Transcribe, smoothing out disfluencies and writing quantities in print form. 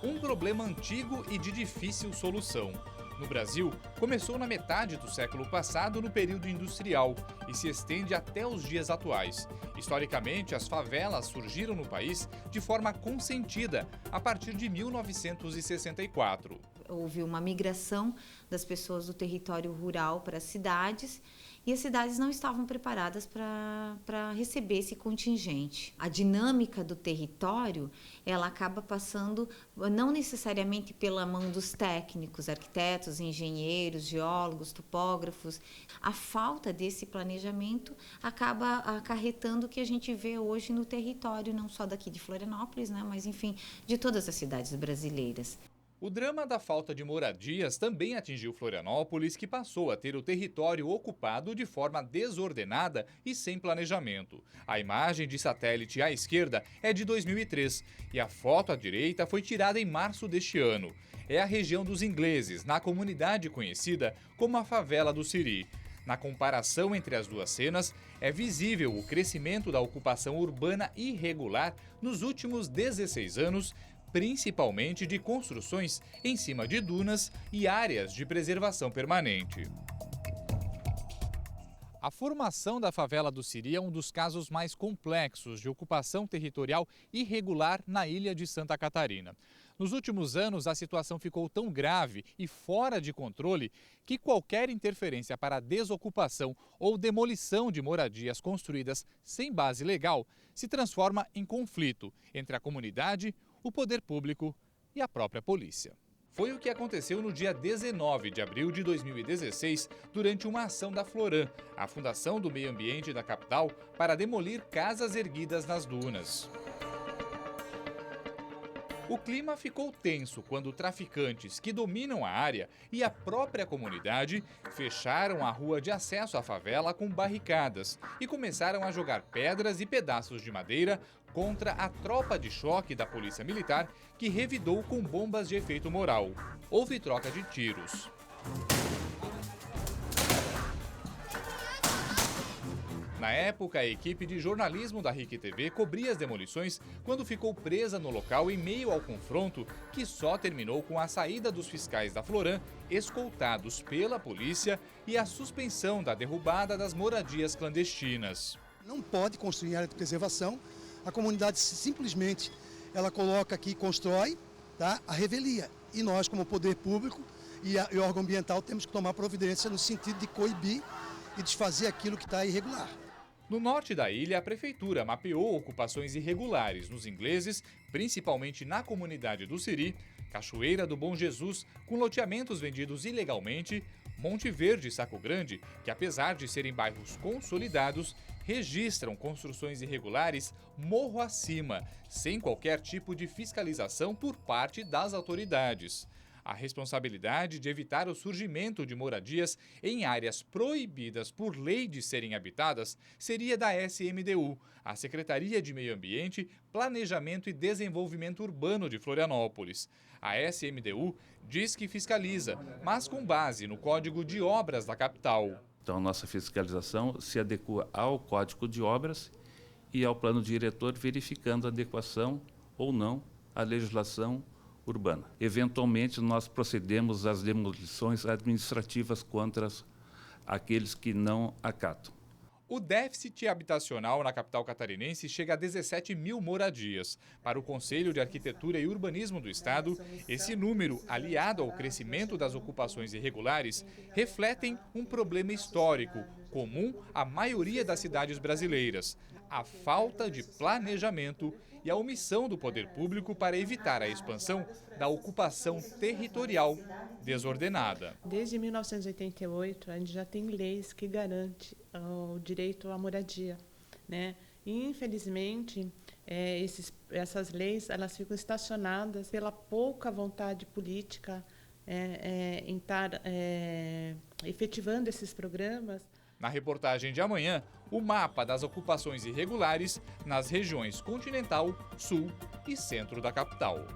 Um problema antigo e de difícil solução. No Brasil, começou na metade do século passado no período industrial e se estende até os dias atuais. Historicamente, as favelas surgiram no país de forma consentida a partir de 1964. Houve uma migração das pessoas do território rural para as cidades e as cidades não estavam preparadas para receber esse contingente. A dinâmica do território, ela acaba passando não necessariamente pela mão dos técnicos, arquitetos, engenheiros, geólogos, topógrafos. A falta desse planejamento acaba acarretando o que a gente vê hoje no território, não só daqui de Florianópolis, né, mas enfim, de todas as cidades brasileiras. O drama da falta de moradias também atingiu Florianópolis, que passou a ter o território ocupado de forma desordenada e sem planejamento. A imagem de satélite à esquerda é de 2003 e a foto à direita foi tirada em março deste ano. É a região dos Ingleses, na comunidade conhecida como a Favela do Siri. Na comparação entre as duas cenas, é visível o crescimento da ocupação urbana irregular nos últimos 16 anos, principalmente de construções em cima de dunas e áreas de preservação permanente. A formação da favela do Siri é um dos casos mais complexos de ocupação territorial irregular na ilha de Santa Catarina. Nos últimos anos, a situação ficou tão grave e fora de controle que qualquer interferência para a desocupação ou demolição de moradias construídas sem base legal se transforma em conflito entre a comunidade, o poder público e a própria polícia. Foi o que aconteceu no dia 19 de abril de 2016, durante uma ação da Floran, a Fundação do Meio Ambiente da capital, para demolir casas erguidas nas dunas. O clima ficou tenso quando traficantes que dominam a área e a própria comunidade fecharam a rua de acesso à favela com barricadas e começaram a jogar pedras e pedaços de madeira contra a tropa de choque da Polícia Militar, que revidou com bombas de efeito moral. Houve troca de tiros. Na época, a equipe de jornalismo da RIC TV cobria as demolições quando ficou presa no local em meio ao confronto, que só terminou com a saída dos fiscais da Floran, escoltados pela polícia, e a suspensão da derrubada das moradias clandestinas. Não pode construir em área de preservação, a comunidade simplesmente ela coloca aqui e constrói, tá, a revelia. E nós, como poder público e órgão ambiental, temos que tomar providência no sentido de coibir e desfazer aquilo que está irregular. No norte da ilha, a prefeitura mapeou ocupações irregulares nos Ingleses, principalmente na comunidade do Siri, Cachoeira do Bom Jesus, com loteamentos vendidos ilegalmente, Monte Verde e Saco Grande, que apesar de serem bairros consolidados, registram construções irregulares morro acima, sem qualquer tipo de fiscalização por parte das autoridades. A responsabilidade de evitar o surgimento de moradias em áreas proibidas por lei de serem habitadas seria da SMDU, a Secretaria de Meio Ambiente, Planejamento e Desenvolvimento Urbano de Florianópolis. A SMDU diz que fiscaliza, mas com base no Código de Obras da capital. Então, nossa fiscalização se adequa ao Código de Obras e ao plano diretor, verificando a adequação ou não à legislação urbana. Eventualmente, nós procedemos às demolições administrativas contra aqueles que não acatam. O déficit habitacional na capital catarinense chega a 17 mil moradias. Para o Conselho de Arquitetura e Urbanismo do Estado, esse número, aliado ao crescimento das ocupações irregulares, refletem um problema histórico, comum à maioria das cidades brasileiras: a falta de planejamento e a omissão do poder público para evitar a expansão da ocupação territorial desordenada. Desde 1988, a gente já tem leis que garantem o direito à moradia, né? E, infelizmente, essas leis elas ficam estacionadas pela pouca vontade política em estar efetivando esses programas. Na reportagem de amanhã, o mapa das ocupações irregulares nas regiões continental, sul e centro da capital.